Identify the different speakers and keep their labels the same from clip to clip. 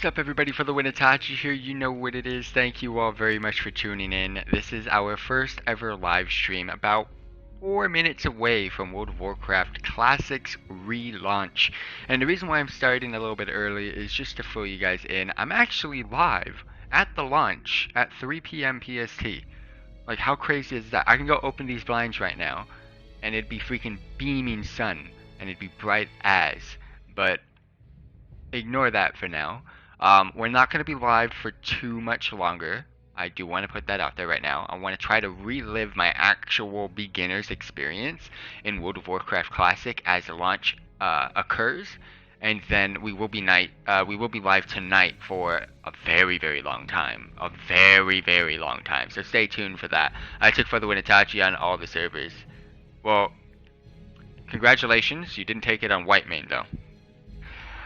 Speaker 1: What's up, everybody? For the FTWitachi here, you know what it is. Thank you all very much for tuning in. This is our first ever live stream, about 4 minutes away from World of Warcraft Classic's relaunch. And the reason why I'm starting a little bit early is just to fill you guys in. I'm actually live at the launch at 3 p.m. PST. Like, how crazy is that? I can go open these blinds right now, and it'd be freaking beaming sun, and it'd be bright as. But ignore that for now. We're not going to be live for too much longer. I do want to put that out there right now. I want to try to relive my actual beginner's experience in World of Warcraft Classic as the launch occurs, and then we will be live tonight for a very, very long time. A very, very long time. So stay tuned for that. I took for the FTWitachi on all the servers. Well, congratulations. You didn't take it on Whitemane though.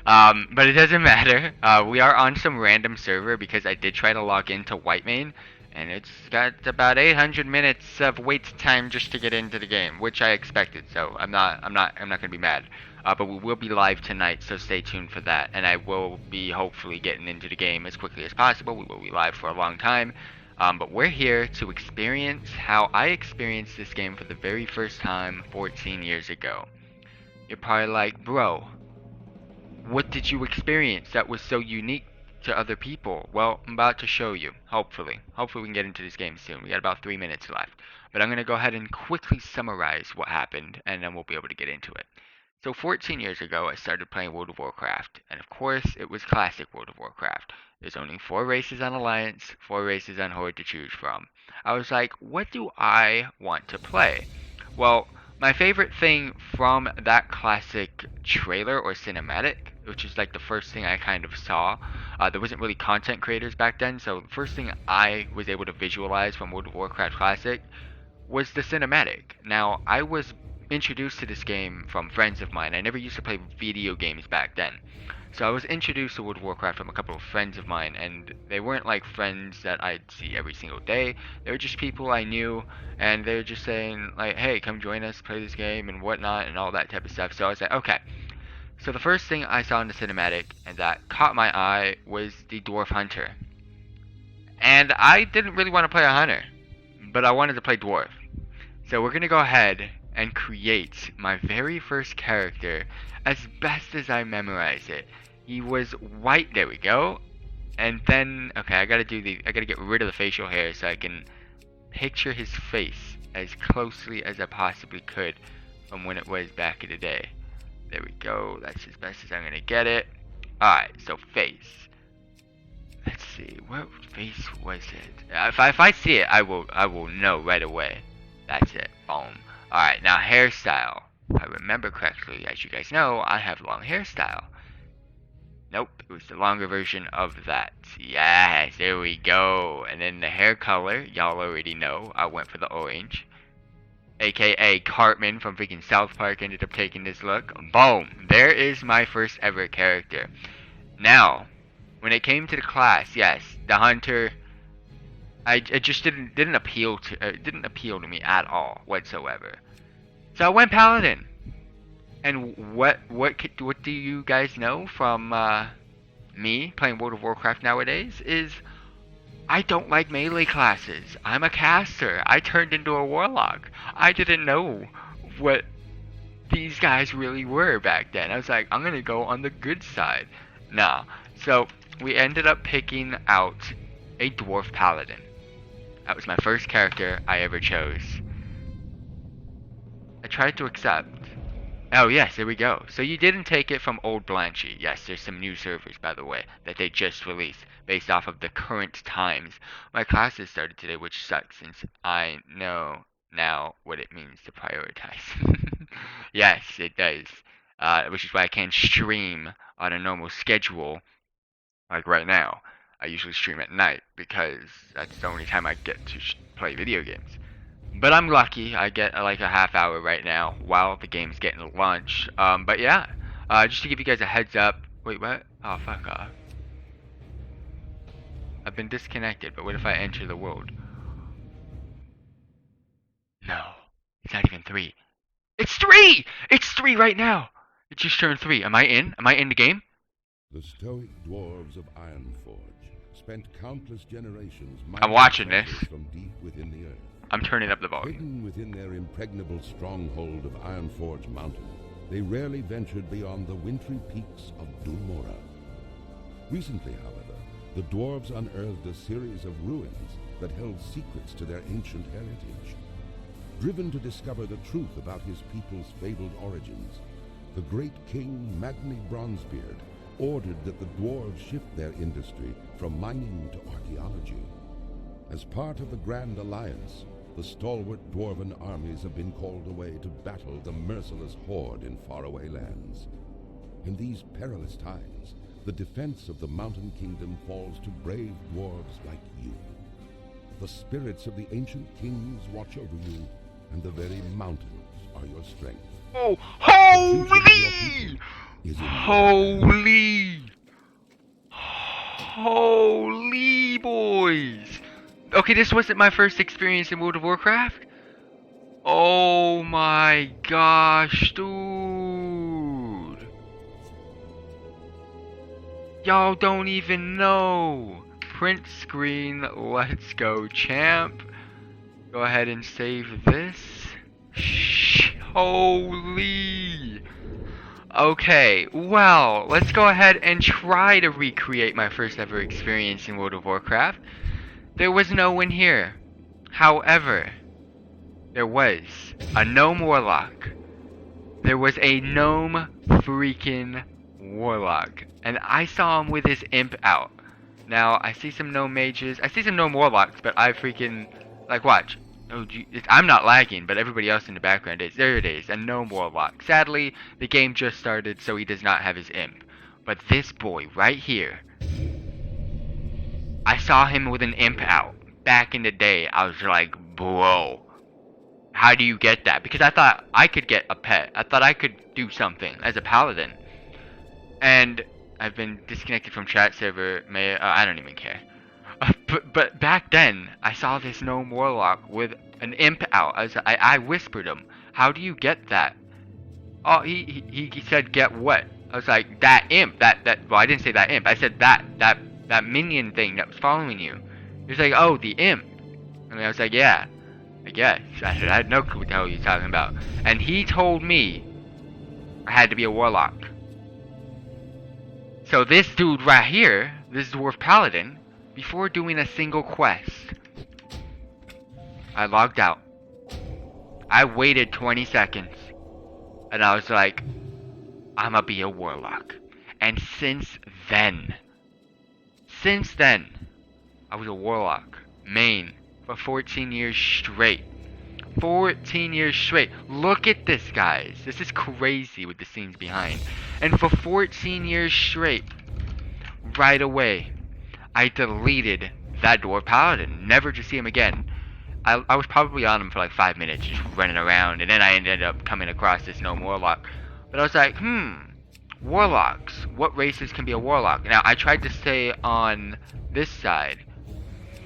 Speaker 1: But it doesn't matter. We are on some random server because I did try to log into Whitemane, and it's got about 800 minutes of wait time just to get into the game, which I expected. So I'm not gonna be mad. But we will be live tonight, so stay tuned for that. And I will be hopefully getting into the game as quickly as possible. We will be live for a long time. But we're here to experience how I experienced this game for the very first time 14 years ago. You're probably like, bro, what did you experience that was so unique to other people? Well, I'm about to show you, hopefully. Hopefully we can get into this game soon. We got about 3 minutes left. But I'm going to go ahead and quickly summarize what happened, and then we'll be able to get into it. So 14 years ago, I started playing World of Warcraft, and of course, it was classic World of Warcraft. There's only 4 races on Alliance, 4 races on Horde to choose from. I was like, what do I want to play? Well, my favorite thing from that classic trailer or cinematic, which is like the first thing I kind of saw, there wasn't really content creators back then, so the first thing I was able to visualize from World of Warcraft Classic was the cinematic. Now, I was introduced to this game from friends of mine. I never used to play video games back then. So I was introduced to World of Warcraft from a couple of friends of mine, and they weren't like friends that I'd see every single day. They were just people I knew, and they were just saying like, hey, come join us, play this game, and whatnot, and all that type of stuff. So I was like, okay. So the first thing I saw in the cinematic, and that caught my eye, was the Dwarf Hunter. And I didn't really want to play a Hunter, but I wanted to play Dwarf. So we're going to go ahead and create my very first character as best as I memorize it. He was white, there we go. And then, okay, I gotta get rid of the facial hair so I can picture his face as closely as I possibly could from when it was back in the day. There we go, that's as best as I'm gonna get it. Alright, so face. Let's see, what face was it? If I see it, I will know right away. That's it, boom. Alright, now hairstyle. If I remember correctly, as you guys know, I have long hairstyle. Nope, it was the longer version of that. Yes, there we go. And then the hair color, y'all already know, I went for the orange. AKA Cartman from freaking South Park ended up taking this look. Boom! There is my first ever character. Now, when it came to the class, yes, the Hunter, it just didn't appeal to me at all whatsoever. So I went Paladin. And what do you guys know from me playing World of Warcraft nowadays is I don't like melee classes. I'm a caster. I turned into a warlock. I didn't know what these guys really were back then. I was like, I'm gonna go on the good side. Nah. So we ended up picking out a dwarf paladin. That was my first character I ever chose. I tried to accept. Oh yes, there we go. So you didn't take it from old Blanchy. Yes, there's some new servers, by the way, that they just released based off of the current times. My classes started today, which sucks since I know now what it means to prioritize. Yes, it does. Which is why I can't stream on a normal schedule like right now. I usually stream at night because that's the only time I get to play video games. But I'm lucky. I get like a half hour right now while the game's getting launched. But yeah, just to give you guys a heads up. Wait, what? Oh, fuck off. I've been disconnected, but what if I enter the world? No, it's not even 3. It's 3! It's 3 right now! It just turned 3. Am I in? Am I in the game?
Speaker 2: The stoic dwarves of Ironforge spent countless generations
Speaker 1: I'm watching this.
Speaker 2: from deep within the earth.
Speaker 1: I'm turning up the volume.
Speaker 2: Hidden within their impregnable stronghold of Ironforge Mountain, they rarely ventured beyond the wintry peaks of Dulmora. Recently, however, the dwarves unearthed a series of ruins that held secrets to their ancient heritage. Driven to discover the truth about his people's fabled origins, the great king Magni Bronzebeard ordered that the dwarves shift their industry from mining to archaeology. As part of the Grand Alliance, the stalwart dwarven armies have been called away to battle the merciless horde in faraway lands. In these perilous times, the defense of the Mountain Kingdom falls to brave dwarves like you. The spirits of the ancient kings watch over you, and the very mountains are your strength.
Speaker 1: Oh, holy! Holy! Holy boys! Okay, this wasn't my first experience in World of Warcraft. Oh my gosh, dude. Y'all don't even know. Print screen, let's go, champ. Go ahead and save this. Holy. Okay, well, let's go ahead and try to recreate my first ever experience in World of Warcraft. There was no one here. However, there was a gnome warlock. There was a gnome freaking warlock. And I saw him with his imp out. Now, I see some gnome mages. I see some gnome warlocks, but I freaking... Like, watch. Oh, I'm not lagging, but everybody else in the background is. There it is, a gnome warlock. Sadly, the game just started, so he does not have his imp. But this boy right here, I saw him with an imp out. Back in the day, I was like, bro, how do you get that? Because I thought I could get a pet. I thought I could do something as a paladin. And I've been disconnected from chat server. I don't even care. But back then, I saw this gnome warlock with an imp out. I whispered him, how do you get that? Oh, he said, get what? I was like, that imp, well, I didn't say that imp. I said that minion thing that was following you. He was like, oh, the imp. And I was like, yeah, I guess. I had no clue what the hell he was talking about. And he told me I had to be a warlock. So this dude right here, this dwarf paladin, before doing a single quest, I logged out. I waited 20 seconds. And I was like, I'ma be a warlock. And since then, I was a warlock, main, for 14 years straight. 14 years straight. Look at this, guys. This is crazy with the scenes behind. And for 14 years straight, right away, I deleted that dwarf paladin, never to see him again. I was probably on him for like 5 minutes, just running around, and then I ended up coming across this gnome warlock. But I was like, warlocks. What races can be a warlock? Now, I tried to stay on this side,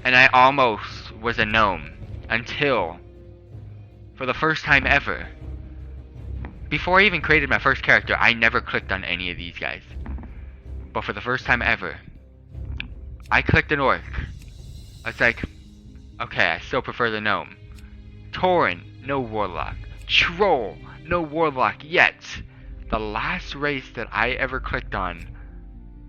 Speaker 1: and I almost was a gnome, until, for the first time ever, before I even created my first character, I never clicked on any of these guys. But for the first time ever, I clicked an orc. I was like, okay, I still prefer the gnome. Tauren, no warlock. Troll, no warlock yet. The last race that I ever clicked on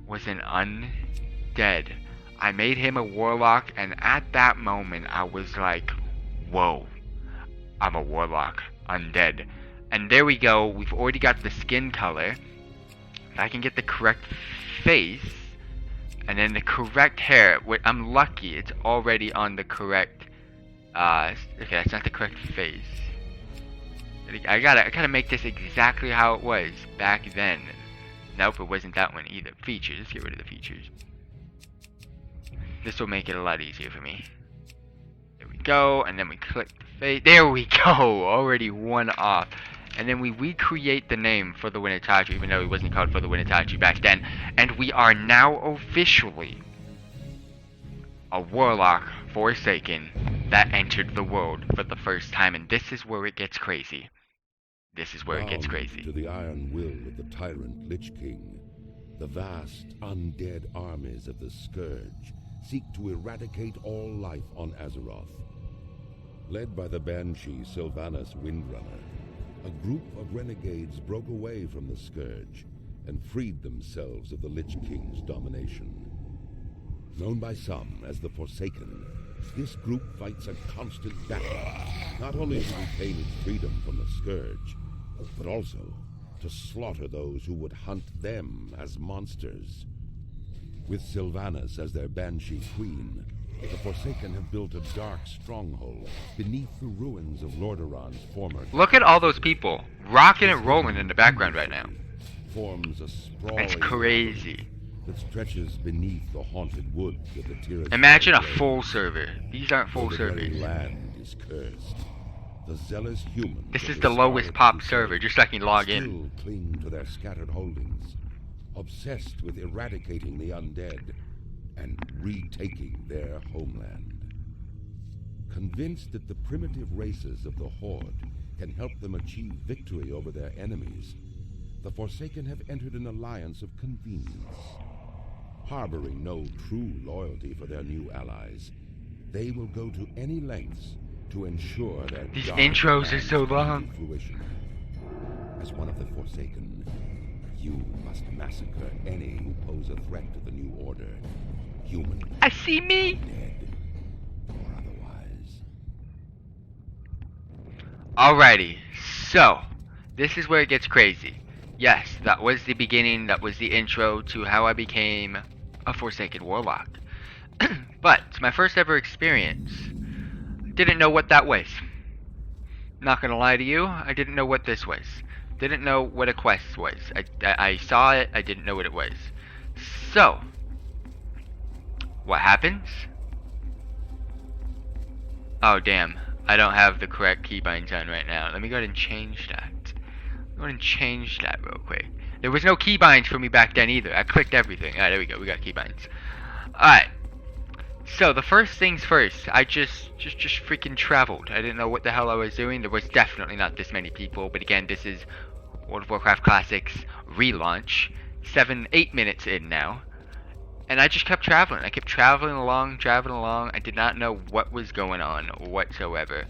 Speaker 1: was an undead. I made him a warlock, and at that moment I was like, whoa, I'm a warlock, undead. And there we go, we've already got the skin color. If I can get the correct face, and then the correct hair. I'm lucky, it's already on the correct, okay, that's not the correct face. I gotta make this exactly how it was back then. Nope, it wasn't that one either. Features, let's get rid of the features. This will make it a lot easier for me. There we go, and then we click the face. There we go, already one off. And then we recreate the name for the FTWitachi, even though it wasn't called for the FTWitachi back then. And we are now officially a warlock forsaken that entered the world for the first time. And this is where it gets crazy. This is where it gets crazy.
Speaker 2: To the iron will of the tyrant Lich King, The vast, undead armies of the Scourge seek to eradicate all life on Azeroth. Led by the Banshee Sylvanas Windrunner, a group of renegades broke away from the Scourge and freed themselves of the Lich King's domination. Known by some as the Forsaken, this group fights a constant battle, not only to retain its freedom from the Scourge, but also to slaughter those who would hunt them as monsters. With Sylvanas as their Banshee Queen, the Forsaken have built a dark stronghold beneath the ruins of Lordaeron's former...
Speaker 1: Look at all those people rocking and rolling in the background right now.
Speaker 2: Forms a sprawling...
Speaker 1: It's crazy.
Speaker 2: ...that stretches beneath the haunted woods of the Tirith.
Speaker 1: Imagine a full server. These aren't full
Speaker 2: The
Speaker 1: servers.
Speaker 2: very land is cursed. The zealous humans...
Speaker 1: This
Speaker 2: of
Speaker 1: is the lowest
Speaker 2: Scarlet
Speaker 1: pop
Speaker 2: Crusade
Speaker 1: server, just so I can log in.
Speaker 2: still cling to their scattered holdings, obsessed with eradicating the undead and retaking their homeland. Convinced that the primitive races of the Horde can help them achieve victory over their enemies, the Forsaken have entered an alliance of convenience. Harboring no true loyalty for their new allies, they will go to any lengths to ensure their
Speaker 1: These
Speaker 2: dark
Speaker 1: intros are
Speaker 2: plans
Speaker 1: so
Speaker 2: come to
Speaker 1: long.
Speaker 2: fruition. As one of the Forsaken, you must massacre any who pose a threat to the new order, human,
Speaker 1: I see me.
Speaker 2: dead, or otherwise.
Speaker 1: Alrighty, so this is where it gets crazy. Yes, that was the beginning, that was the intro to how I became a Forsaken Warlock. But my first ever experience, didn't know what that was. Not gonna lie to you, I didn't know what this was. Didn't know what a quest was. I saw it, I didn't know what it was. So, what happens? Oh damn, I don't have the correct keybinds on right now. Let me go ahead and change that. Go ahead and change that real quick. There was no keybinds for me back then either. I clicked everything. Alright, there we go, we got keybinds. Alright. So the first things first, I just freaking traveled. I didn't know what the hell I was doing. There was definitely not this many people, but again, this is World of Warcraft Classics relaunch. 8 minutes in now. And I just kept traveling. I kept traveling along. I did not know what was going on whatsoever.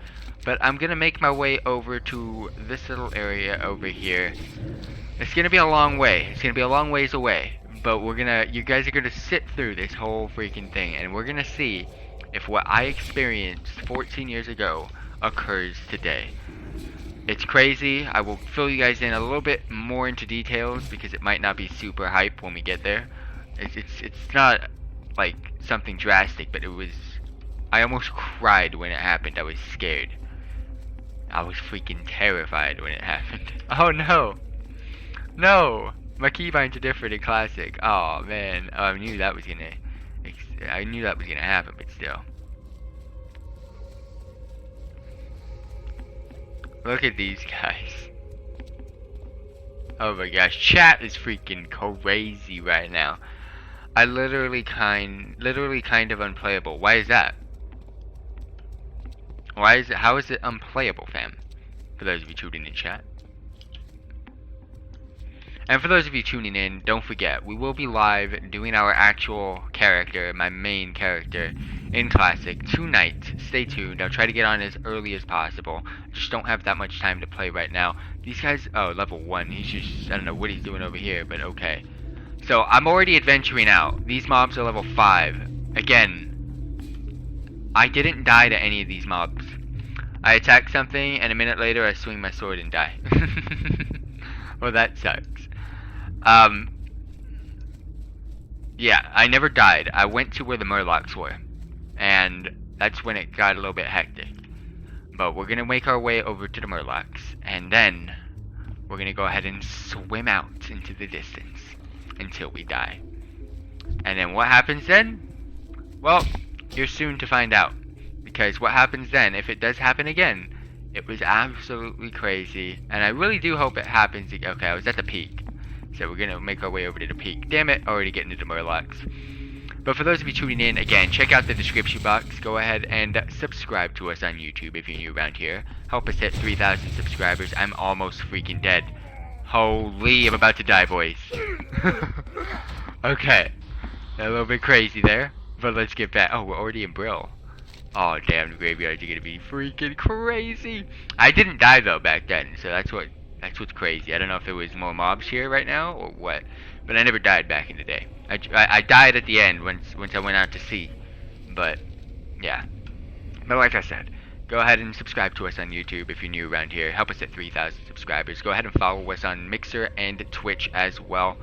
Speaker 1: But I'm gonna make my way over to this little area over here. It's gonna be a long way. It's gonna be a long ways away. But you guys are gonna sit through this whole freaking thing, and we're gonna see if what I experienced 14 years ago occurs today. It's crazy. I will fill you guys in a little bit more into details because it might not be super hype when we get there. It's not like something drastic, but it was. I almost cried when it happened. I was scared. I was freaking terrified when it happened. Oh no! No! My keybinds are different in Classic. Oh man, I knew that was gonna happen, but still. Look at these guys. Oh my gosh, chat is freaking crazy right now. I literally kind of unplayable. Why is that? How is it unplayable, fam? For those of you tuning in chat. And for those of you tuning in, don't forget, we will be live doing our actual character, my main character, in Classic tonight. Stay tuned. I'll try to get on as early as possible. Just don't have that much time to play right now. These guys, oh, level 1. He's just, I don't know what he's doing over here, but okay. So, I'm already adventuring out. These mobs are level 5. Again, I didn't die to any of these mobs. I attack something, and a minute later I swing my sword and die. Well, that sucks. Yeah, I never died. I went to where the Murlocs were, and that's when it got a little bit hectic. But we're gonna make our way over to the Murlocs, and then we're gonna go ahead and swim out into the distance until we die. And then what happens then? Well, you're soon to find out. Because what happens then, if it does happen again, it was absolutely crazy. And I really do hope it happens. Okay, I was at the peak. So we're gonna make our way over to the peak. Damn it, already getting into the Murlocs. But for those of you tuning in, again, check out the description box. Go ahead and subscribe to us on YouTube if you're new around here. Help us hit 3,000 subscribers. I'm almost freaking dead. Holy, I'm about to die, boys. Okay. A little bit crazy there. But let's get back. Oh, we're already in Brill. Oh, damn, the graveyards are gonna be freaking crazy. I didn't die, though, back then. So that's what's crazy. I don't know if there was more mobs here right now or what. But I never died back in the day. I died at the end once I went out to sea. But, yeah. But like I said, go ahead and subscribe to us on YouTube if you're new around here. Help us at 3,000 subscribers. Go ahead and follow us on Mixer and Twitch as well.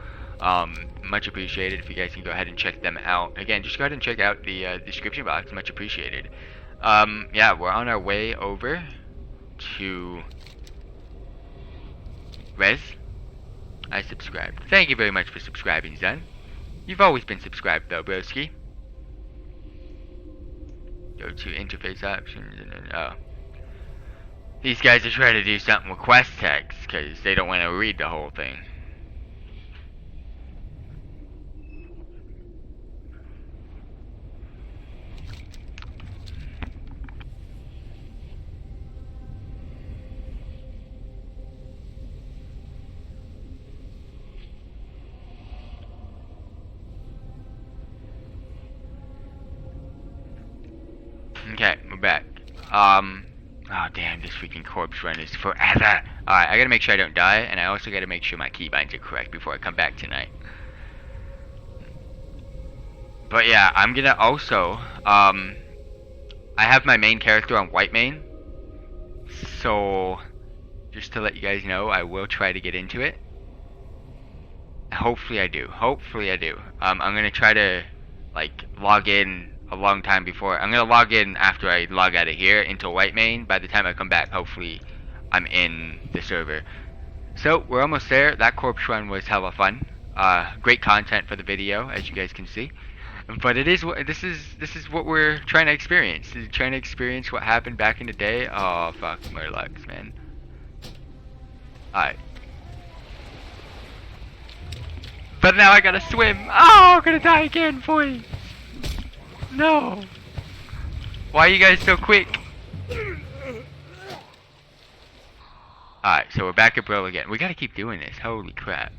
Speaker 1: Much appreciated if you guys can go ahead and check them out. Again, just go ahead and check out the description box. Much appreciated. Yeah, we're on our way over to Rez. I subscribed. Thank you very much for subscribing, Zen. You've always been subscribed though, broski. Go to interface options and then, oh. These guys are trying to do something with quest text because they don't want to read the whole thing. Okay, we're back. Oh damn, this freaking corpse run is forever. Alright, I gotta make sure I don't die, and I also gotta make sure my keybinds are correct before I come back tonight. But yeah, I'm gonna also, I have my main character on white main. So, just to let you guys know, I will try to get into it. Hopefully I do. Hopefully I do. I'm gonna try to, like, log in a long time before. I'm gonna log in after I log out of here into white main. By the time I come back, hopefully I'm in the server. So we're almost there. That corpse run was hella fun. Great content for the video, as you guys can see. But it is this is what we're trying to experience. Trying to experience what happened back in the day. Oh fuck, Murlocs, man. Alright. But now I gotta swim. Oh, I'm gonna die again, boy. No. Why are you guys so quick? Alright, so we're back at Brill again. We gotta keep doing this. Holy crap.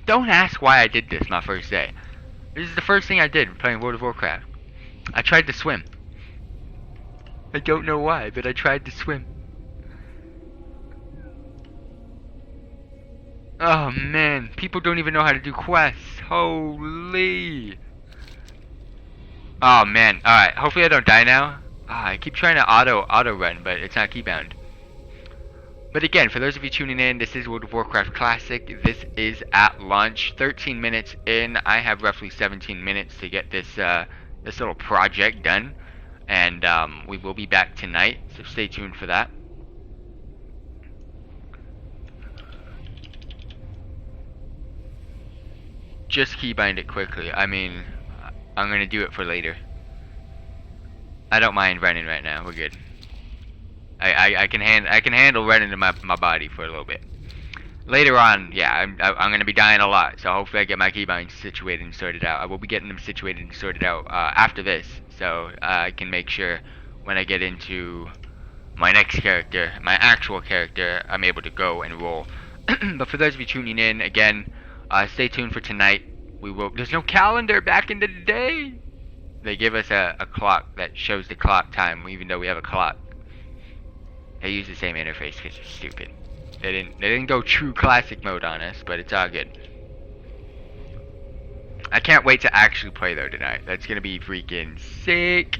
Speaker 1: Don't ask why I did this my first day. This is the first thing I did playing World of Warcraft. I tried to swim. I don't know why, but I tried to swim. Oh man, people don't even know how to do quests. Holy. Oh man, alright, hopefully I don't die now. I keep trying to auto run, but it's not keybound. But again, for those of you tuning in, this is World of Warcraft Classic. This is at launch, 13 minutes in. I have roughly 17 minutes to get this this little project done. And we will be back tonight, so stay tuned for that. Just keybind it quickly. I mean, I'm gonna do it for later. I don't mind running right now. We're good. I can handle running to my body for a little bit. Later on, yeah, I'm gonna be dying a lot. So hopefully I get my keybinds situated and sorted out. I will be getting them situated and sorted out after this, so I can make sure when I get into my next character, my actual character, I'm able to go and roll. But for those of you tuning in, again, stay tuned for tonight. We will. There's no calendar back in the day. They give us a clock that shows the clock time, even though we have a clock. They use the same interface because they're stupid. They didn't go true classic mode on us, but it's all good. I can't wait to actually play though tonight. That's gonna be freaking sick.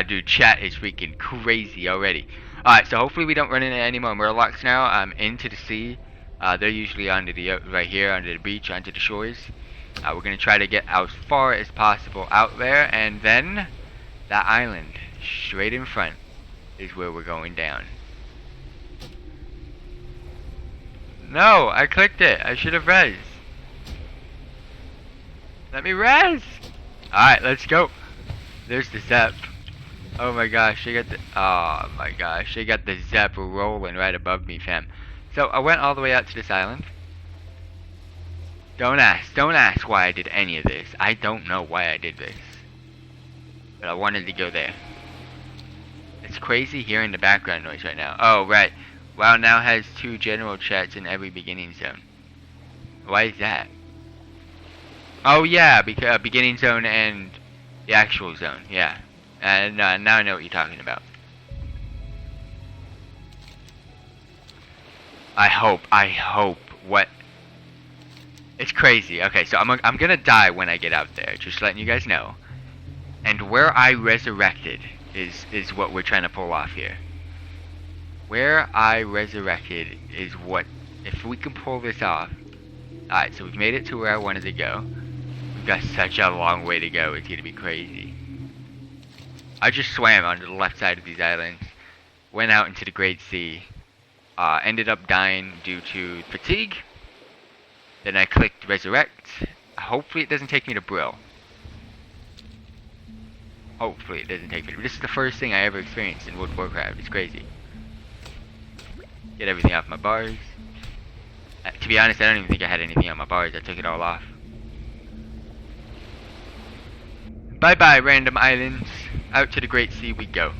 Speaker 1: Dude, chat is freaking crazy already. Alright, so hopefully we don't run into any more Murlocs now. I'm into the sea. They're usually under the right here, under the beach, onto the shores. We're gonna try to get as far as possible out there, and then that island, straight in front, is where we're going down. No, I clicked it. I should have res. Let me res. Alright, let's go. There's the Zep. Oh my gosh, they got the Zep rolling right above me, fam. So I went all the way out to this island. Don't ask why I did any of this. I don't know why I did this. but I wanted to go there. It's crazy hearing the background noise right now. Oh, right. WoW now has 2 general chats in every beginning zone. Why is that? Oh, yeah, because beginning zone and the actual zone. Yeah. And now I know what you're talking about. I hope. What? It's crazy. Okay, so I'm gonna die when I get out there. Just letting you guys know. And where I resurrected is what we're trying to pull off here. Where I resurrected is what, if we can pull this off. Alright, so we've made it to where I wanted to go. We've got such a long way to go, it's gonna be crazy. I just swam onto the left side of these islands, went out into the Great Sea, ended up dying due to fatigue. Then I clicked resurrect. Hopefully it doesn't take me to Brill. Hopefully it doesn't take me to... This is the first thing I ever experienced in World of Warcraft. It's crazy. Get everything off my bars. To be honest, I don't even think I had anything on my bars. I took it all off. Bye bye, random islands. Out to the Great Sea we go.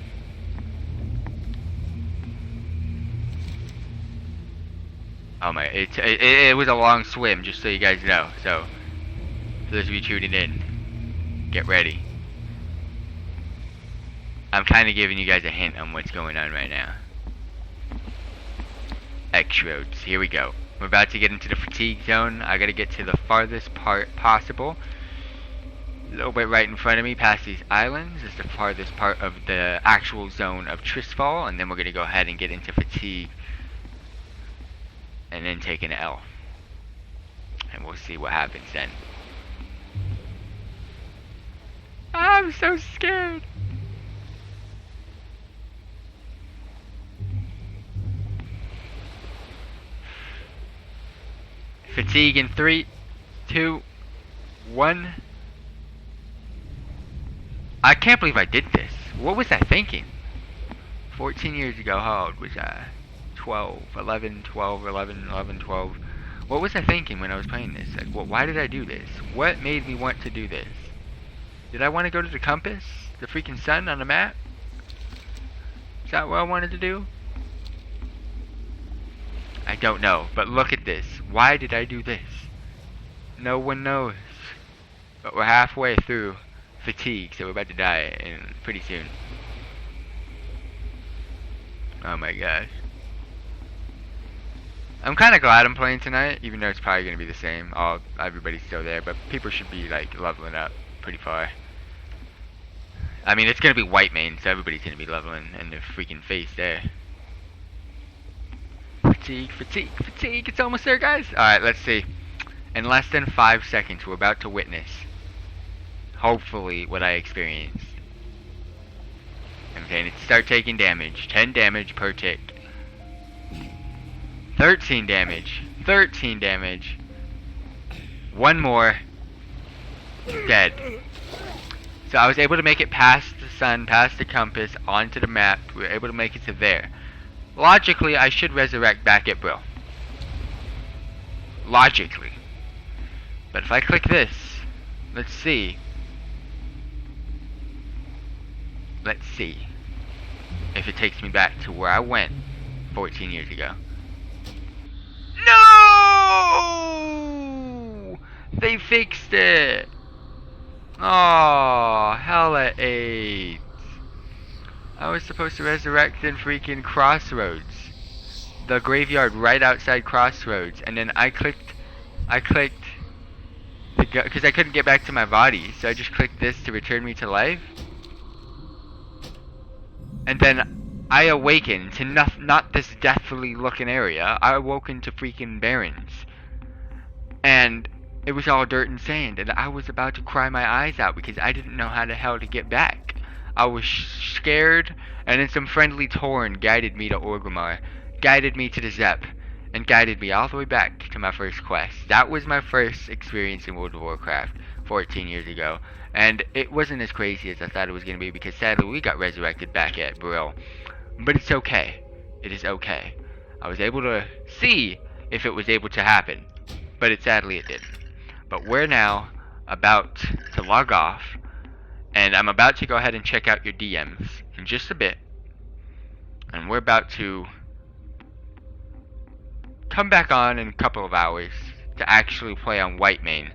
Speaker 1: Oh my, it was a long swim, just so you guys know. So, for those of you tuning in, get ready. I'm kind of giving you guys a hint on what's going on right now. X roads, here we go. We're about to get into the fatigue zone. I gotta get to the farthest part possible. A little bit right in front of me, past these islands, is the farthest part of the actual zone of Tristfall, and then we're gonna go ahead and get into fatigue, and then take an L. And we'll see what happens then. I'm so scared. Fatigue in 3, 2, 1. I can't believe I did this. What was I thinking? 14 years ago, how old was I? 12, 11, 12, 11, 11, 12. What was I thinking when I was playing this? Like, why did I do this? What made me want to do this? Did I want to go to the compass? The freaking sun on the map? Is that what I wanted to do? I don't know, but look at this. Why did I do this? No one knows. But we're halfway through fatigue, so we're about to die in pretty soon. Oh my gosh. I'm kind of glad I'm playing tonight, even though it's probably going to be the same. Everybody's still there, but people should be like leveling up pretty far. I mean, it's going to be white main, so everybody's going to be leveling in their freaking face there. Fatigue, fatigue, fatigue. It's almost there, guys. Alright, let's see. In less than 5 seconds, we're about to witness, hopefully, what I experienced. Okay, and it start taking damage. 10 damage per tick. 13 damage. 13 damage. One more. Dead. So I was able to make it past the sun, past the compass, onto the map. We were able to make it to there. Logically, I should resurrect back at Brill. Logically. But if I click this, let's see. Let's see if it takes me back to where I went 14 years ago. No! They fixed it! Oh, hella AIDS. I was supposed to resurrect in freaking Crossroads. The graveyard right outside Crossroads. And then I clicked because I couldn't get back to my body. So I just clicked this to return me to life. And then I awakened to not this deathly looking area. I awoke into freaking barrens. And it was all dirt and sand. And I was about to cry my eyes out because I didn't know how the hell to get back. I was scared, and then some friendly Tauren guided me to Orgrimmar, guided me to the Zep, and guided me all the way back to my first quest. That was my first experience in World of Warcraft 14 years ago, and it wasn't as crazy as I thought it was going to be because sadly we got resurrected back at Brill. But it's okay. It is okay. I was able to see if it was able to happen, but sadly it didn't. But we're now about to log off And I'm about to go ahead and check out your DMs in just a bit. And we're about to come back on in a couple of hours to actually play on White Mane.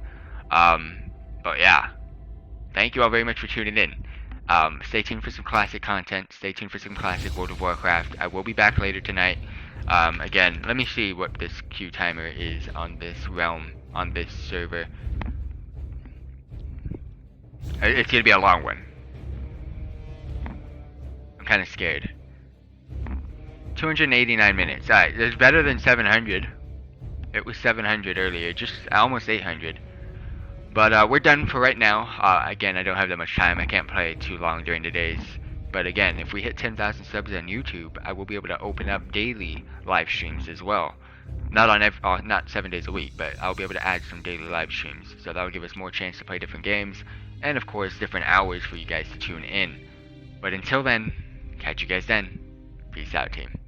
Speaker 1: But yeah, thank you all very much for tuning in. Stay tuned for some classic content. Stay tuned for some classic World of Warcraft. I will be back later tonight. Again, let me see what this queue timer is on this realm, on this server. It's gonna be a long one. I'm kind of scared. 289 minutes. Alright, it's better than 700. It was 700 earlier, just almost 800. But we're done for right now. Again, I don't have that much time. I can't play too long during the days. But again, if we hit 10,000 subs on YouTube, I will be able to open up daily live streams as well. Not on not 7 days a week, but I'll be able to add some daily live streams. So that'll give us more chance to play different games, and of course, different hours for you guys to tune in. But until then, catch you guys then. Peace out, team.